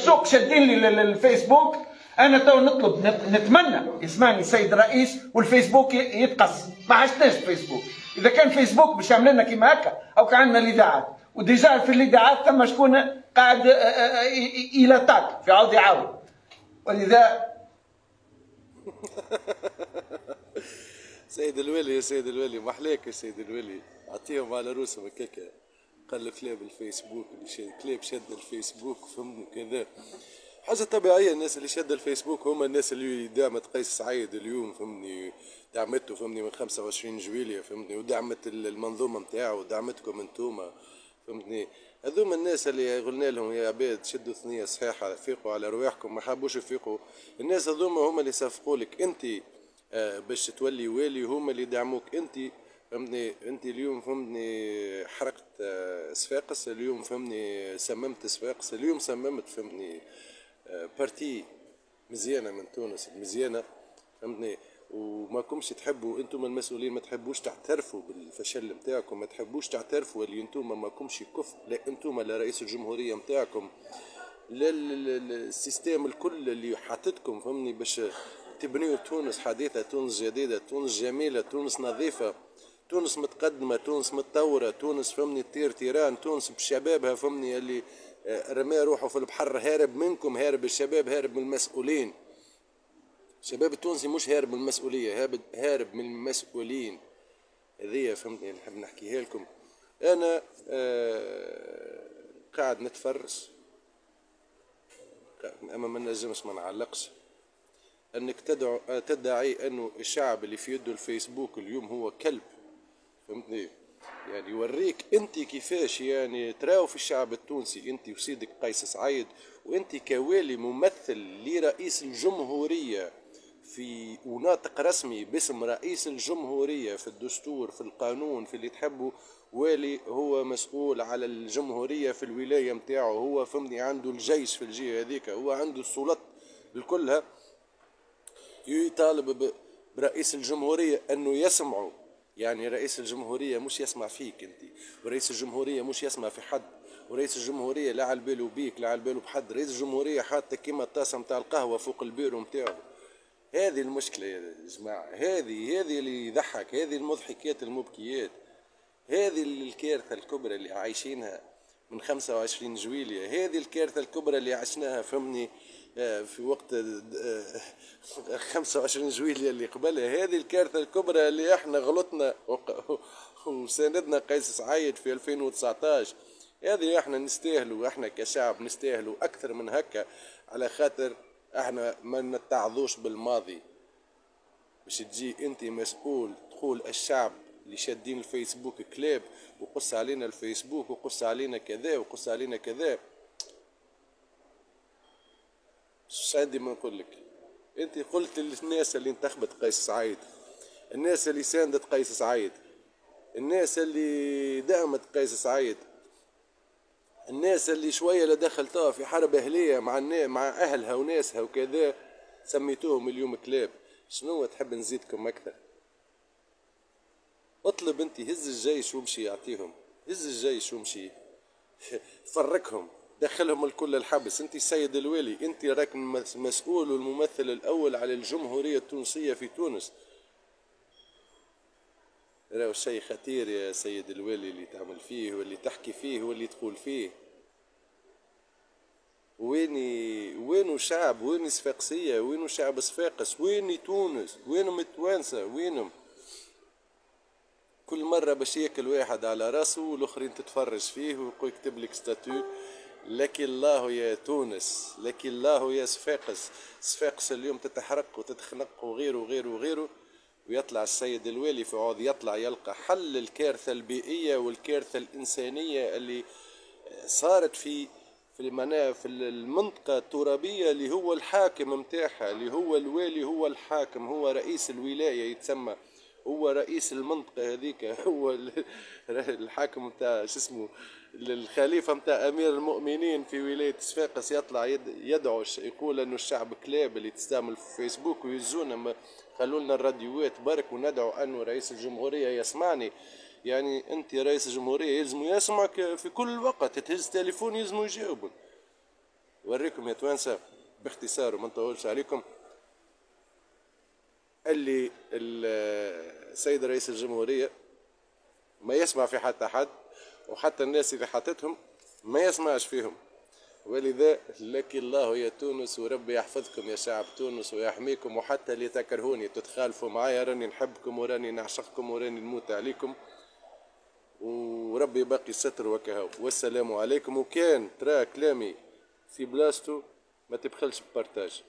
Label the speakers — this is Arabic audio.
Speaker 1: الشوق شادين لي الفيسبوك. انا تو نطلب نتمنى يسمعني السيد الرئيس والفيسبوك يتقص، ما عشناش فيسبوك. اذا كان فيسبوك باش يعمل لنا كيما هكا، او كان عندنا الاذاعات، وديجا في الاذاعات ثم شكون قاعد يلاتاك في عاود يعاود. ولذا
Speaker 2: سيد الولي يا سيد الولي، محلاك يا سيد الولي، اعطيهم على روسهم هكاكا. قال كلاب الفيسبوك اللي كلاب شد الفيسبوك فهمني كذا. حاجة طبيعية، الناس اللي شد الفيسبوك هما الناس اللي دعمت قيس سعيد اليوم فهمني، دعمته فهمني من 25 جويلية فهمني، ودعمت المنظومة نتاعو ودعمتكم انتوما فهمتني. هذوما الناس اللي قلنا لهم يا عباد شدوا ثنية صحيحة، فيقوا على رواحكم، ما حابوش يفيقوا. الناس هذوما هما اللي صفقوا لك انت باش تولي والي، هما اللي دعموك انت فهمتني. انت اليوم فهمتني حرقت صفاقس، اليوم فهمتني سممت صفاقس، اليوم سممت فهمتني بارتي مزيانه من تونس المزيانه فهمتني. وما كمش تحبوا انتم المسؤولين، ما تحبوش تعترفوا بالفشل نتاعكم، ما تحبوش تعترفوا اللي انتم ما كمش كفء، لا انتم لا رئيس الجمهوريه نتاعكم، لا السيستم الكل اللي حاطتكم فهمني باش تبنيوا تونس حديثه، تونس جديده، تونس جميله، تونس نظيفه، تونس متقدمه، تونس متطوره، تونس فهمني تطير تيران، تونس بشبابها فهمني اللي رمى روحه في البحر هارب منكم، هارب الشباب، هارب من المسؤولين. الشباب التونسي مش هارب من المسؤوليه، هارب من المسؤولين. هذه فهمتني نحب نحكيها لكم. انا قاعد نتفرج، اما ما نجمش ما نعلقش. انك تدعي انه الشعب اللي في يده الفيسبوك اليوم هو كلب فهمتني، يعني يوريك انت كيفاش يعني تراو في الشعب التونسي انت وسيدك قيس سعيد، وانت كوالي ممثل لرئيس الجمهورية في وناطق رسمي باسم رئيس الجمهورية في الدستور في القانون في اللي تحبه. والي هو مسؤول على الجمهورية في الولاية متاعه، هو فهمني عنده الجيش في الجهة هذيك، هو عنده السلطات الكلها. يطالب برئيس الجمهورية انه يسمعه، يعني رئيس الجمهورية مش يسمع فيك انت، ورئيس الجمهورية مش يسمع في حد، ورئيس الجمهورية لا على باله بيك لا على باله بحد. رئيس الجمهورية حاطة كيما الطاسة متاع القهوة فوق البيرو متاعه. هذه المشكلة يا جماعة، هذه اللي يضحك، هذه المضحكات المبكيات، هذه الكارثة الكبرى اللي عايشينها من 25 جويلية، هذه الكارثة الكبرى اللي عشناها فهمني في وقت 25 جويلية اللي قبلها، هذه الكارثة الكبرى اللي احنا غلطنا وساندنا قيس سعيد في 2019. هذه احنا نستاهلوا، احنا كشعب نستاهلوا اكثر من هكا، على خاطر احنا ما نتعظوش بالماضي. باش تجي انت مسؤول تقول الشعب اللي شادين الفيسبوك كلاب، وقص علينا الفيسبوك وقص علينا كذا وقص علينا كذا. مش عندي ما نقول لك. انت قلت للناس اللي انتخبت قيس سعيد، الناس اللي ساندت قيس سعيد، الناس اللي دعمت قيس سعيد، الناس اللي شويه لدخلتها في حرب اهليه مع اهلها وناسها وكذا، سميتوهم اليوم كلاب. شنو تحب نزيدكم اكثر؟ اطلب انت، هز الجيش وامشي يعطيهم، هز الجيش وامشي فركهم، دخلهم الكل الحبس. انت السيد الوالي، انت راك مسؤول والممثل الاول على الجمهورية التونسية في تونس. راهو شيء خطير يا سيد الوالي اللي تعمل فيه واللي تحكي فيه واللي تقول فيه. وينو شعب، وين صفاقسية، وينو شعب صفاقس، وين تونس، وينهم التوانسة، وينهم؟ كل مرة باش ياكل واحد على راسه والاخرين تتفرج فيه ويقول يكتب لك ستاتيو لك الله يا تونس، لك الله يا صفاقس. صفاقس اليوم تتحرق وتتخنق وغيره وغيره وغيره، ويطلع السيد الوالي في عوض يطلع يلقى حل الكارثة البيئية والكارثة الإنسانية اللي صارت في المنطقة الترابية اللي هو الحاكم متاعها، اللي هو الوالي، هو الحاكم، هو رئيس الولاية يتسمى، هو رئيس المنطقة هذيك، هو الحاكم متاع شو اسمه الخليفة متاع أمير المؤمنين في ولاية صفاقس. يطلع يدعو يقول أنه الشعب كلاب اللي تستعمل في فيسبوك ويزونا، خلوا لنا الراديوات برك وندعو أنه رئيس الجمهورية يسمعني. يعني أنت رئيس الجمهورية يلزم يسمعك في كل وقت، تهز تليفون يلزم يجاوبك. وريكم يا توانسة باختصار وما نطولش عليكم اللي السيد رئيس الجمهورية ما يسمع في حتى حد، وحتى الناس اللي حطتهم ما يسمعش فيهم. ولذا لك الله يا تونس، وربي يحفظكم يا شعب تونس ويحميكم، وحتى اللي تكرهوني تتخالفوا معايا راني نحبكم وراني نعشقكم وراني نموت عليكم، وربي باقي الستر وكهو. والسلام عليكم. وكان ترى كلامي في بلاصتو ما تبخلش ببارتاج.